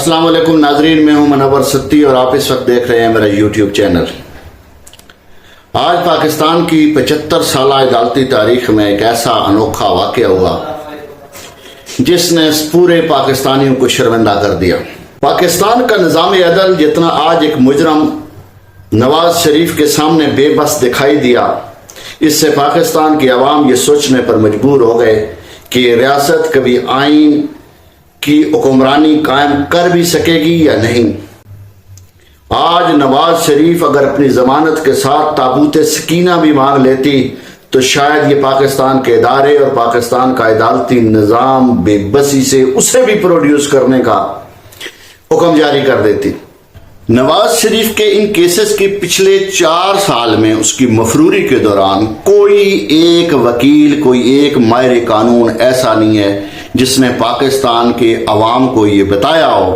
السلام علیکم ناظرین، میں ہوں منور ستی اور آپ اس وقت دیکھ رہے ہیں میرا یوٹیوب چینل۔ آج پاکستان کی 75 سالہ عدالتی تاریخ میں ایک ایسا انوکھا واقعہ ہوا جس نے پورے پاکستانیوں کو شرمندہ کر دیا۔ پاکستان کا نظام عدل جتنا آج ایک مجرم نواز شریف کے سامنے بے بس دکھائی دیا، اس سے پاکستان کی عوام یہ سوچنے پر مجبور ہو گئے کہ یہ ریاست کبھی آئین کی حکمرانی قائم کر بھی سکے گی یا نہیں۔ آج نواز شریف اگر اپنی ضمانت کے ساتھ تابوت سکینہ بھی مانگ لیتی تو شاید یہ پاکستان کے ادارے اور پاکستان کا عدالتی نظام بے بسی سے اسے بھی پروڈیوس کرنے کا حکم جاری کر دیتی۔ نواز شریف کے ان کیسز کے پچھلے 4 سال میں اس کی مفروری کے دوران کوئی ایک وکیل، کوئی ایک ماہر قانون ایسا نہیں ہے جس نے پاکستان کے عوام کو یہ بتایا ہو